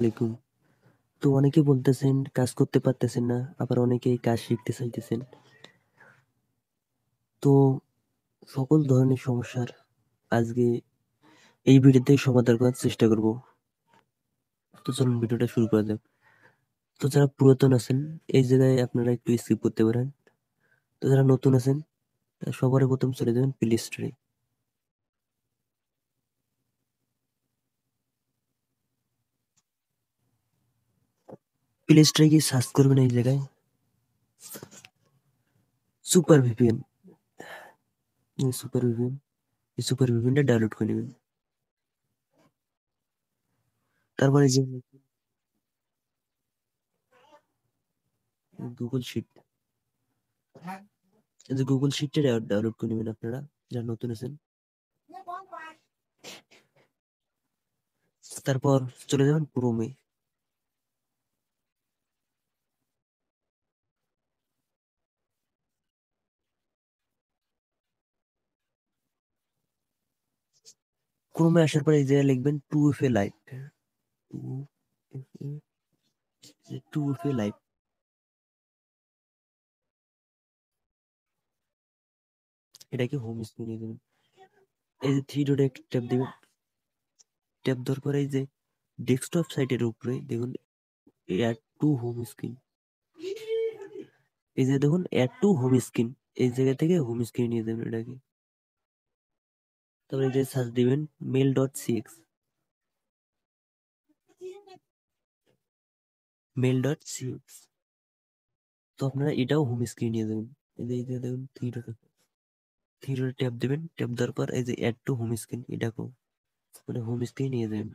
আলাইকুম। তো অনেকে বলতেছেন কাজ করতে পারতেছেন না, আবার অনেকেই কাজ শিখতে চাইতেছেন। তো সকল ধরনের সমস্যার আজকে এই ভিডিওতে সমাধান করার চেষ্টা করব। তো চলুন ভিডিওটা শুরু করা যাক। তো যারা পুরাতন আছেন এই জায়গায় আপনারা একটু স্কিপ করতে পারেন। তো যারা নতুন আছেন সবার প্রথম চলে যাবেন প্লে স্টোরে। প্লে স্টোরে গিয়ে সার্চ করবেন এই জায়গায় সুপার ভিপিএন। সুপার ভিপিএন, এই সুপার ভিপিএনটা ডাউনলোড করে নেবেন। তারপরে যে গুগল শিট, এই যে গুগল শিটটা ডাউনলোড করে নেবেন আপনারা যারা নতুন আছেন। তারপর চলে যাবেন ক্রোমে। ক্রোমে আসার পরে এই জায়গায় লিখবেন two F A live. Two F A, two F A live. এটাকে হোম স্ক্রিনে দেবেন। এই যে থ্রি ডটে একটা ট্যাপ দিবেন। ট্যাপ দেওয়ার পরে এই যে ডেস্কটপ সাইটের উপরে দেখুন অ্যাড টু হোম স্ক্রিন। এই যে দেখুন অ্যাড টু হোম স্ক্রিন, এই জায়গা থেকে হোম স্ক্রিন নিয়ে যাবেন এটাকে। তারপরে এই যে সার্চ দিবেন মেল.cx। মেল.cx, তো আপনারা এটাও হোম স্ক্রিন নিয়ে যাবেন। এই যে দেখুন থ্রি ডটে ট্যাপ দিবেন। ট্যাপ দেওয়ার পর এই যে অ্যাড টু হোম স্ক্রিন, এটাকেও মানে হোম স্ক্রিন নিয়ে যাবেন।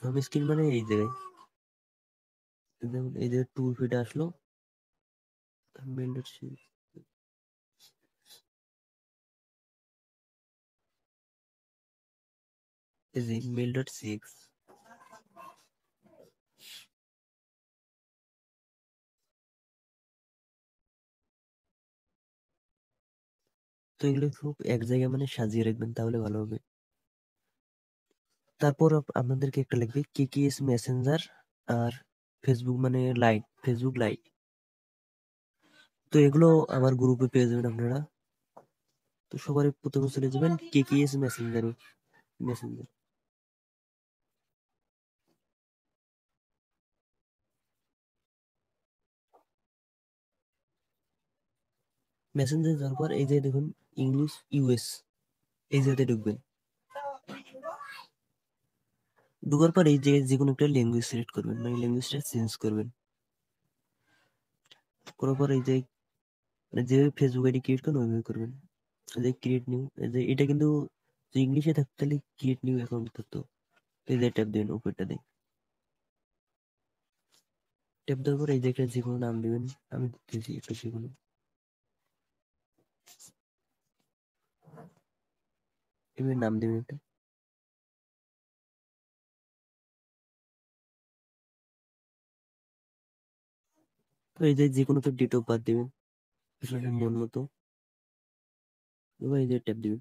হোম স্ক্রিন মানে এই জায়গায় দেখুন এই যে টু ফিট আসলো মেল.cx। এই যে মেল.cx। তো এগুলো সব এক জায়গায় মানে সাজিয়ে রাখবেন তাহলে ভালো হবে। তারপর আপনাদেরকে একটা লাগবে কেকেএস মেসেঞ্জার আর ফেসবুক মানে লাইট, ফেসবুক লাইট। তো এগুলো আমার গ্রুপে পেয়ে যাবেন আপনারা। তো সবার প্রথমে চলে যাবেন কেকেএস মেসেঞ্জারে। মেসেঞ্জার, মেসেঞ্জার যাওয়ার পর এই যে দেখুন ইংলিশ ইউএস, এই জায়গাতে ঢুকবেন। ঢোকার পর এই যে যে কোনো একটা ল্যাঙ্গুয়েজ সিলেক্ট করবেন, মানে ল্যাঙ্গুয়েজটা চেঞ্জ করবেন। করার পর এই যে মানে যেভাবে ফেসবুক আইডি ক্রিয়েট করেন ওইভাবে করবেন। এই যে ক্রিয়েট নিউ, এই যে এটা কিন্তু ইংলিশে থাকতো তাহলে ক্রিয়েট নিউ অ্যাকাউন্ট থাকতো। এই যে ট্যাপ দিবেন উপরটা দিয়ে। ট্যাপ দেওয়ার পর এই যে একটা যে কোনো নাম দিবেন। আমি দিতেছি একটা যে কোনো, এভাবে নাম দিবেন একটা। তো এই যে যে কোনো একটা ডেট অফ বার্থ দিবেন আপনাদের মন মতো। এবার এই যে ট্যাপ দিবেন।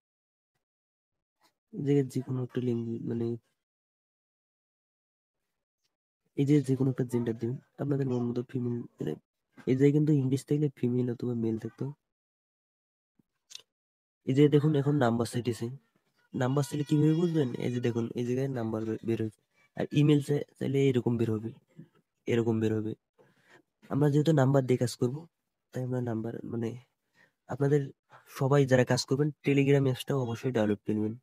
এই জায়গায় যে কোনো একটা ল্যাঙ্গুয়েজ মানে এই যে যে কোনো একটা জেন্ডার দিবেন আপনাদের মন মতো, ফিমেল মানে এই জায়গায় কিন্তু ইংলিশ থাকলে ফিমেল অথবা মেল থাকতো। এই যে দেখুন এখন নাম্বার চাইতেছে। নাম্বার চাইলে কিভাবে বুঝবেন? এই যে দেখুন এই জায়গায় নাম্বার বের হয়েছে। আর ইমেল চাইলে এরকম বের হবে, এরকম বের হবে। আমরা যেহেতু নাম্বার দিয়ে কাজ করবো তাই আমরা নাম্বার মানে আপনাদের সবাই যারা কাজ করবেন টেলিগ্রাম অ্যাপসটাও অবশ্যই ডাউনলোড করে নেবেন।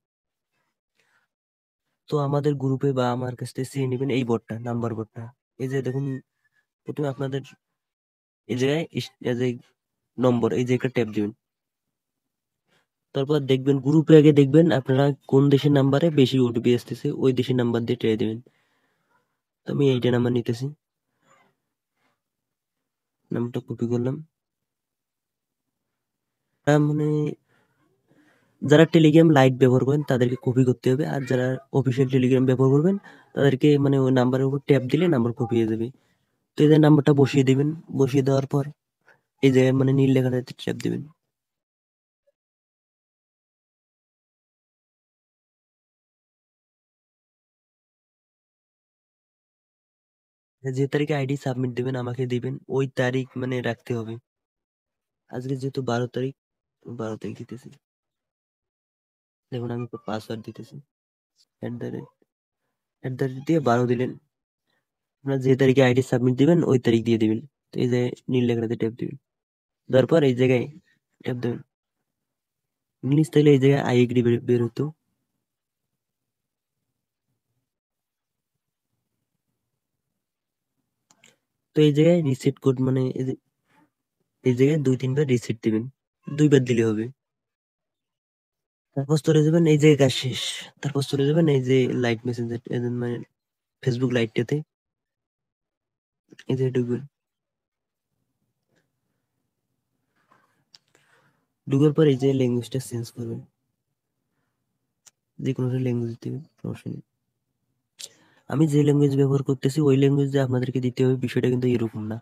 তো আমাদের গ্রুপে বা আমার কাছ থেকে চেয়ে নেবেন এই বোর্ডটা, নাম্বার বোর্ডটা। এই যে দেখুন প্রথমে আপনাদের এই জায়গায় এই যে নম্বর, এই যে একটা ট্যাপ দিবেন। তারপর দেখবেন গ্রুপে আগে দেখবেন আপনারা কোন দেশের নাম্বারে বেশি ওটিপি আসতেছে, ওই দেশের নাম্বার দিয়ে ট্রাই দিবেন। তো আমি এইটা নাম্বার নিতেছি, নামটা কপি করলাম। মানে যারা টেলিগ্রাম লাইট ব্যবহার করেন তাদেরকে কপি করতে হবে, আর যারা অফিসিয়াল টেলিগ্রাম ব্যবহার করবেন তাদেরকে মানে ওই নাম্বারের উপর ট্যাপ দিলে নাম্বার কপি হয়ে যাবে। তো এই যে নাম্বারটা বসিয়ে দিবেন। বসিয়ে দেওয়ার পর এই যে মানে নীল লেখাটাতে ট্যাপ দিবেন। যে তারিখে আইডি সাবমিট দিবেন আমাকে দিবেন, ওই তারিখ মানে রাখতে হবে। আজকে যেহেতু 12 তারিখ, 12 তারিখ দিতেছি। দেখুন আমি পাসওয়ার্ড দিতেছি, @@, দিয়ে 12 দিলেন। আপনার যে তারিখে আইডি সাবমিট দিবেন ওই তারিখ দিয়ে দিবেন। তো এই যে নীল লেখাটাতে ট্যাপ দিবেন, দেওয়ার পর এই জায়গায় ট্যাপ দেবেন। ইংলিশ তাইলে এই জায়গায় আই এগ্রি বের হতো। তো এই জায়গায় রিসেট কোড মানে এই জায়গায় 2-3 বার রিসেট দিবেন, 2 বার দিলে হবে। তারপর চলে যাবেন এই জায়গায়, কাজ শেষ। তারপর চলে যাবেন এই যে লাইট মেসেঞ্জার, মানে ফেসবুক লাইটটাতে, এই যে ঢুকবেন। ঢুকার পর এই যে ল্যাঙ্গুয়েজটা চেঞ্জ করবেন, যে কোনো ল্যাঙ্গুয়েজ দিবেন, সমস্যা নেই। আমি যে ল্যাঙ্গুয়েজ ব্যবহার করতেছি ওই ল্যাঙ্গুয়েজ যে আপনাদেরকে দিতে হবে বিষয়টা কিন্তু এরকম না।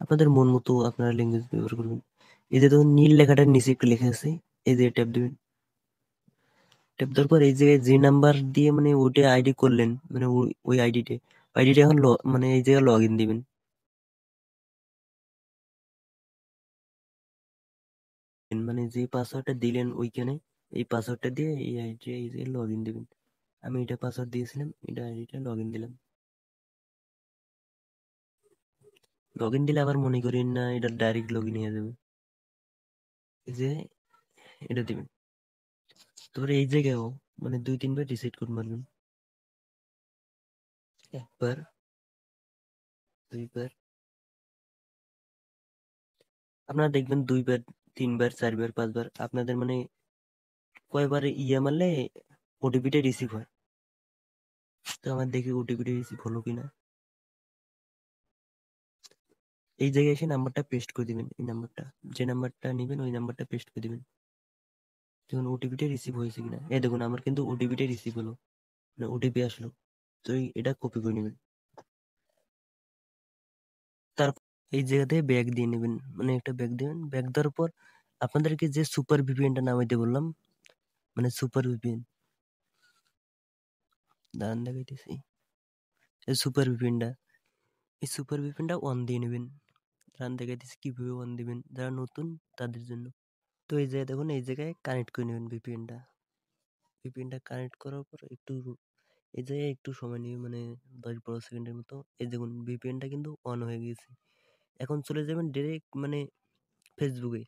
আপনাদের মন মতো আপনারা ল্যাঙ্গুয়েজ ব্যবহার করবেন। এই যে ধরুন নীল লেখাটার নিচে একটু লেখা আছে, এই যে ট্যাপ দিবেন। ট্যাপ দেওয়ার পর এই জায়গায় যে নাম্বার দিয়ে মানে ওইটা আইডি করলেন, মানে ওই আইডিটা এখন মানে এই জায়গায় লগ ইন দিবেন। মানে যে পাসওয়ার্ডটা দিলেন ওইখানে, এই পাসওয়ার্ডটা দিয়ে এই আইডি এই যে লগ ইন দিবেন। আমি এটা পাসওয়ার্ড দিয়েছিলাম, এটা আইডিটা লগ ইন দিলাম। লগ ইন দিলে আবার মনে করেন না এটা ডাইরেক্ট লগ ইন হয়ে যাবে। এই যে এটা দিবেন। তারপরে এই জায়গায়ও মানে 2-3 বার রিসেট কোড মারবেন। একবার, 2 বার, আপনারা দেখবেন 2 বার, 3 বার, 4 বার, 5 বার আপনাদের মানে কয়বার মারলে ওটিপিটা রিসিভ হয়। তো আমার দেখি ওটিপিটা রিসিভ হলো কিনা। এই জায়গায় এসে নাম্বারটা পেস্ট করে দিবেন, এই নাম্বারটা, যে নাম্বারটা নিবেন ওই নাম্বারটা পেস্ট করে দিবেন। দেখুন ওটিপিটা রিসিভ হয়েছে কিনা, এই দেখুন আমার কিন্তু ওটিপিটা রিসিভ হলো, মানে ওটিপি আসলো। তো এটা কপি করে নেবেন। তারপর এই জায়গাতে ব্যাগ দিয়ে নেবেন, মানে একটা ব্যাগ দিবেন। ব্যাগ দেওয়ার পর আপনাদেরকে যে সুপার ভিপিএনটা নামাইতে বললাম, মানে সুপার ভিপিএন, দাঁড়ান দেখাইতেছি, এই সুপার ভিপিএনটা, এই সুপার ভিপিএনটা অন দিয়ে নেবেন। দাঁড়ান দেখাইতেছি কিভাবে অন দিবেন, যারা নতুন তাদের জন্য। তো এই জায়গায় দেখুন এই জায়গায় কানেক্ট করে নেবেন ভিপিএনটা। ভিপিএনটা কানেক্ট করার পর একটু এই জায়গায় একটু সময় নিয়ে মানে 10-12 সেকেন্ডের মতো। এই দেখুন ভিপিএনটা কিন্তু অন হয়ে গেছে। এখন চলে যাবেন ডিরেক্ট মানে ফেসবুকে।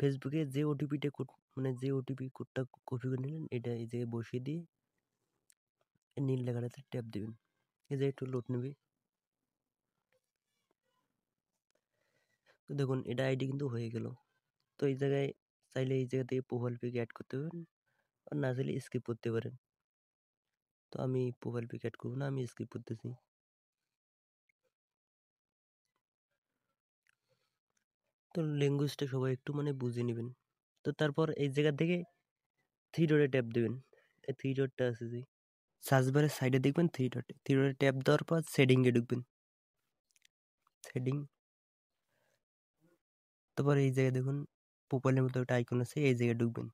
ফেসবুকে যে ওটিপিটা কোড, মানে যে ওটিপি কোডটা কপি করে নিলেন এটা এই জায়গায় বসিয়ে দিয়ে এই নীল লেখাটাতে ট্যাপ দিবেন। এই যে একটু লোড নেবে। তো দেখুন এটা আইডি কিন্তু হয়ে গেল। তো এই জায়গায় চাইলে এই জায়গা থেকে প্রোফাইল পিক অ্যাড করতে পারেন, আর না চাইলে স্কিপ করতে পারেন। তো আমি প্রোফাইল পিক অ্যাড করবো না, আমি স্কিপ করতেছি। তো ল্যাঙ্গুয়েজটা সবাই একটু মানে বুঝে নেবেন। তো তারপর এই জায়গা থেকে থ্রি ডটে ট্যাপ দেবেন। এই থ্রি ডটটা আছে যে সার্চ বারের সাইডে দেখবেন, থ্রি ডটে ট্যাপ দেওয়ার পর সেটিংয়ে ঢুকবেন। সেটিং, তারপর এই জায়গায় দেখুন প্রোফাইলের মতো একটা আইকন আছে, এই জায়গায় ঢুকবেন।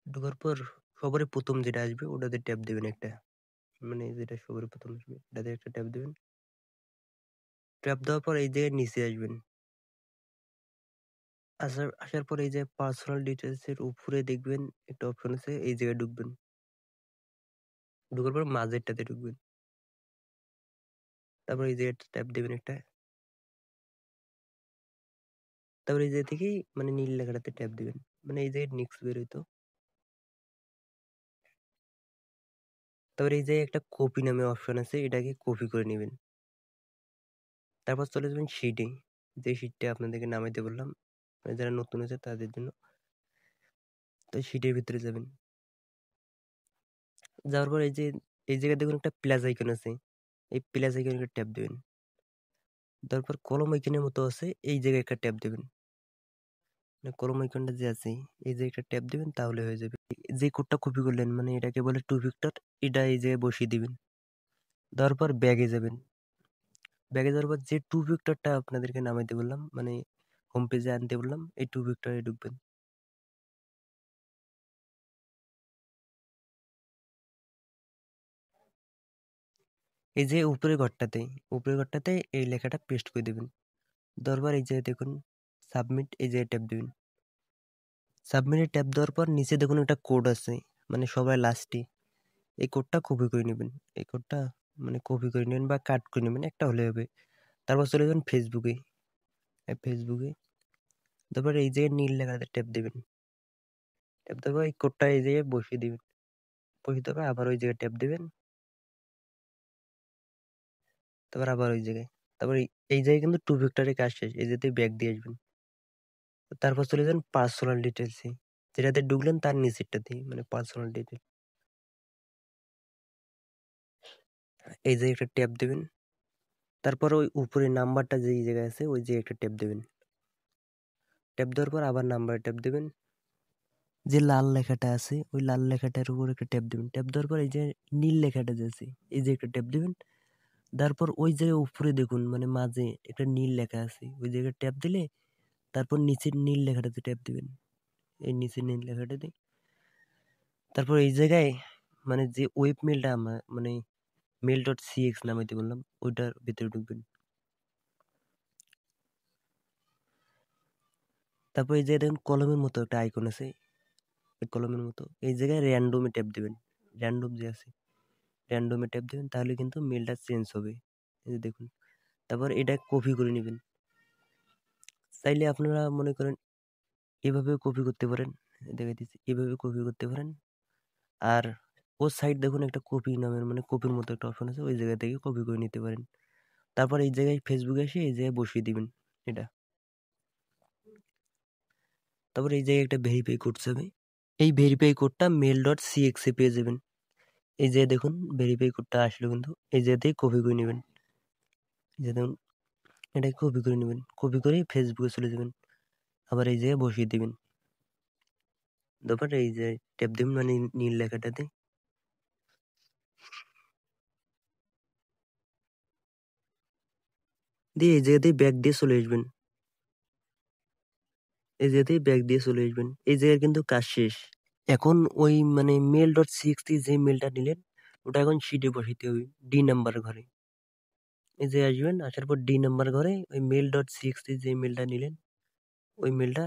ঢোকার পর সবার প্রথম যেটা আসবে ওটাতে ট্যাপ দেবেন একটা, মানে যেটা সবার প্রথম আসবে এটাতে একটা ট্যাপ দেবেন। ট্যাপ দেওয়ার পর এই জায়গায় নিচে আসবেন। আসার পর এই যে পার্সোনাল ডিটেলস এর উপরে দেখবেন একটা অপশন আছে, এই জায়গায় ঢুকবেন। ঢোকার পর মাঝেরটাতে ঢুকবেন। তারপর এই জায়গায় ট্যাপ দেবেন একটা। তারপর এই জায়গা থেকেই মানে নীল লেখাটাতে ট্যাপ দিবেন, মানে এই জায়গায় নেক্সট বের হইতো। তারপর এই জায়গায় একটা কপি নামে অপশন আছে, এটাকে কপি করে নেবেন। তারপর চলে যাবেন শিটে, যে শিটটা আপনাদেরকে নামাইতে বললাম, মানে যারা নতুন আছে তাদের জন্য। তো শিটের ভিতরে যাবেন। যাওয়ার পর এই জায়গায় দেখুন একটা প্লাস আইকন আছে, এই প্লাস আইকনে ট্যাপ দিবেন। তারপর কলম আইকনের মতো আছে, এই জায়গায় একটা ট্যাপ দিবেন। মানে কলম আইকনটা যে আছে এই যে একটা ট্যাপ দিবেন, তাহলে হয়ে যাবে। যে কোডটা কপি করলেন মানে এটাকে বলে টু ফ্যাক্টর, এটা এই জায়গায় বসিয়ে দিবেন। দেওয়ার পর ব্যাগে যাবেন। ব্যাগে যাওয়ার পর যে টু ফ্যাক্টরটা আপনাদেরকে নামাইতে বললাম, মানে হোম পেজে আনতে বললাম, এই টু ফ্যাক্টরে ঢুকবেন। এই যে উপরের ঘরটাতে এই লেখাটা পেস্ট করে দিবেন। দেওয়ার পর এই যে দেখুন সাবমিট, এই যে ট্যাপ দিবেন। সাবমিটে ট্যাপ দেওয়ার পর নিচে দেখুন একটা কোড আছে, মানে সবার লাস্টে। এই কোডটা কপি করে নেবেন। এই কোডটা মানে কপি করে নেবেন বা কাট করে নেবেন, একটা হলে হবে। তারপর চলে যাবেন ফেসবুকে। ফেসবুকে তারপর এই যে নীল লেখাতে ট্যাপ দিবেন। ট্যাপ দেওয়ার পর এই কোডটা এই জায়গায় বসিয়ে দিবেন। বসিয়ে দেওয়ার পর আবার ওই জায়গায় ট্যাপ দিবেন। তারপর আবার ওই জায়গায়। তারপর এই জায়গায় কিন্তু টু ফ্যাক্টরের কাজ শেষ। এই যেতে ব্যাক দিয়ে আসবেন। তারপর চলে যান পার্সোনাল ডিটেলসে। যেটাতে ঢুকলেন তার নিচেরটাতে, মানে পার্সোনাল ডিটেল। এই যে একটা ট্যাপ দিবেন। তারপর ওই উপরে নাম্বারটা যেই জায়গায় আছে ওই যে একটা ট্যাপ দিবেন। ট্যাপ দেওয়ার পর আবার নাম্বার ট্যাপ দিবেন। যে লাল লেখাটা আছে ওই লাল লেখাটার উপর একটা ট্যাপ দিবেন। ট্যাপ দেওয়ার পর এই যে নীল লেখাটা যে আছে এই যে একটা ট্যাপ দিবেন। তারপর ওই জায়গায় উপরে দেখুন মানে মাঝে একটা নীল লেখা আছে, ওই জায়গায় ট্যাপ দিলে তারপর নিচের নীল লেখাটাতে ট্যাপ দিবেন। এই নিচের নীল লেখাটাতে। তারপর এই জায়গায় মানে যে ওয়েব মেলটা আমার মানে mail.cx নামাইতে বললাম ওইটার ভিতরে ঢুকবেন। তারপর এই যে দেখুন কলমের মতো একটা আইকন আছে, এই কলমের মতো এই জায়গায় র্যান্ডমে ট্যাপ দিবেন। র্যান্ডম যে আছে র্যান্ডমে ট্যাপ দিবেন, তাহলে কিন্তু মেলটা চেঞ্জ হবে। এই যে দেখুন। তারপর এটা কপি করে নেবেন। চাইলে আপনারা মনে করেন এভাবেও কপি করতে পারেন। দেখাই দিচ্ছি, এভাবে কপি করতে পারেন। আর ওর সাইড দেখুন একটা কপি নামের মানে কপির মতো একটা অপশন আছে, ওই জায়গা থেকে কপি করে নিতে পারেন। তারপর এই জায়গায় ফেসবুকে এসে এই জায়গায় বসিয়ে দিবেন এটা। তারপর এই জায়গায় একটা ভেরিফাই কোড যাবে। এই ভেরিফাই কোডটা mail.cx এ পেয়ে যাবেন। এই যে দেখুন ভেরিফাই কোডটা আসলো, কিন্তু এই জায়গাতেই কপি করে নেবেন। এই যে দেখুন এটা কপি করে নেবেন, কপি করে ফেসবুকে চলে যাবেন। আবার এই জায়গায় বসিয়ে দিবেন। তারপর এই যে ট্যাপ দিবেন মানে নীল লেখাটাতে। দিয়ে এই জায়গাতেই ব্যাক দিয়ে চলে আসবেন। এই জায়গাতেই ব্যাক দিয়ে চলে আসবেন। এই জায়গায় কিন্তু কাজ শেষ। এখন ওই মানে mail.cx থেকে যে মেলটা নিলেন ওটা এখন শিটে বসাইতে হবে ডি নাম্বার ঘরে। এই যে আসবেন, আসার পর ডি নাম্বার ঘরে ওই mail.cx থেকে যে মেলটা নিলেন ওই মেলটা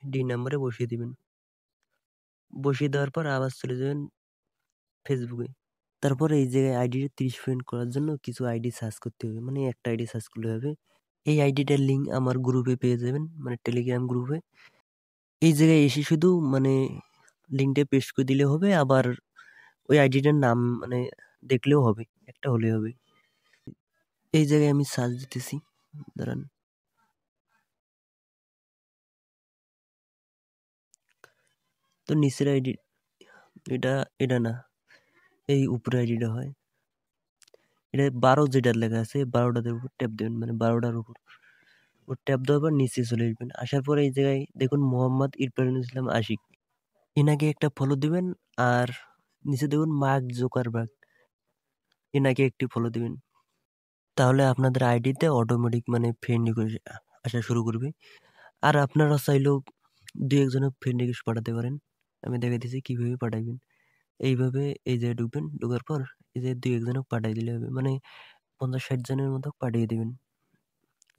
ডি নাম্বারে বসিয়ে দিবেন। বসিয়ে দেওয়ার পর আবার চলে যাবেন ফেসবুকে। তারপরে এই জায়গায় আইডিটা 30 পয়েন্ট করার জন্য কিছু আইডি সার্চ করতে হবে, মানে একটা আইডি সার্চ করলে হবে। এই আইডিটার লিঙ্ক আমার গ্রুপে পেয়ে যাবেন, মানে টেলিগ্রাম গ্রুপে। এই জায়গায় এসে শুধু মানে লিঙ্কটা পেস্ট করে দিলে হবে, আবার ওই আইডিটার নাম মানে দেখলেও হবে, একটা হলে হবে। এই জায়গায় আমি সার্চ দিতেছি, দাঁড়ান। তো নিচের আইডি এটা, এটা না, এই উপরে আইডিটা হয়। এটা 12 যেটার লেখা আছে 12টার উপর ট্যাপ দেবেন, মানে 12টার উপর। ও ট্যাপ দেওয়ার পর নিচে চলে আসবেন। আসার পরে এই জায়গায় দেখুন মোহাম্মদ ইরফানুল ইসলাম আশিক, এনাকে একটা ফলো দিবেন। আর নিচে দেখুন মার্ক জোকারবার্গ, এনাকে একটি ফলো দিবেন। তাহলে আপনাদের আইডিতে অটোমেটিক মানে ফ্রেন্ড রিকোয়েস্ট আসা শুরু করবে। আর আপনারা চাইলেও দু একজনের ফ্রেন্ড রিকোয়েস্ট পাঠাতে পারেন। আমি দেখাই দিচ্ছি কিভাবে পাঠাবেন। এইভাবে এই জায়গায় ঢুকবেন, ঢোকার পর এই যে দু একজনকে পাঠিয়ে দিলে হবে, মানে 50-60 জনের মতো পাঠিয়ে দিবেন।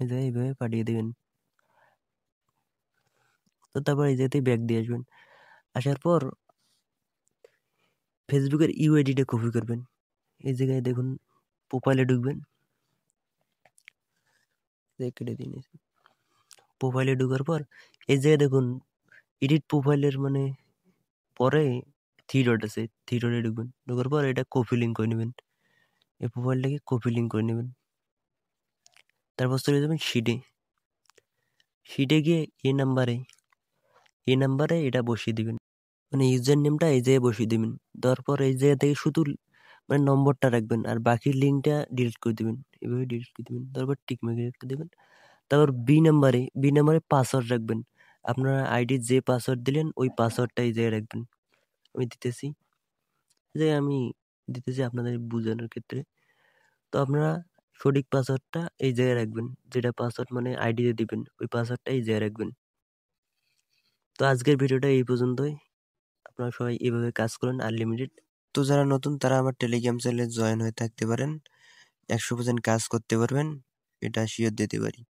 এই জায়গায় এইভাবে পাঠিয়ে দিবেন। তো তারপর এই জায়গাতে ব্যাক দিয়ে আসবেন। আসার পর ফেসবুকের ইউআইডিটা কপি করবেন। এই জায়গায় দেখুন প্রোফাইলে ঢুকবেন। কেটে দিন। প্রোফাইলে ঢোকার পর এই জায়গায় দেখুন এডিট প্রোফাইলের মানে পরে থ্রি ডট আছে, থ্রি ডটে ঢুকবেন। ঢোকার পর এটা কপি লিঙ্ক করে নেবেন। এই প্রোফাইলটাকে কপি লিঙ্ক করে নেবেন। তারপর চলে যাবেন শিটে। শিটে গিয়ে এই নাম্বারে এটা বসিয়ে দিবেন, মানে ইউজার নেমটা এই জায়গায় বসিয়ে দিবেন। দেওয়ার পর এই জায়গা থেকে শুধু মানে নম্বরটা রাখবেন আর বাকি লিঙ্কটা ডিলিট করে দিবেন। এভাবে ডিলিট করে দিবেন, তারপর টিক মার্ক রেখে দিবেন। তারপর বি নাম্বারে পাসওয়ার্ড রাখবেন। আপনারা আইডির যে পাসওয়ার্ড দিলেন ওই পাসওয়ার্ডটা এই জায়গায় রাখবেন। আমি দিতেছি, যে আমি দিতেছি আপনাদের বোঝানোর ক্ষেত্রে। তো আপনারা সঠিক পাসওয়ার্ডটা এই জায়গায় রাখবেন, যেটা পাসওয়ার্ড মানে আইডিতে দিবেন ওই পাসওয়ার্ডটা এই জায়গায় রাখবেন। তো আজকের ভিডিওটা এই পর্যন্তই। আপনারা সবাই এভাবে কাজ করেন আনলিমিটেড। তো যারা নতুন তারা আমার টেলিগ্রাম চ্যানেলে জয়েন হয়ে থাকতে পারেন। 100% কাজ করতে পারবেন, এটা শিওর দিতে পারি।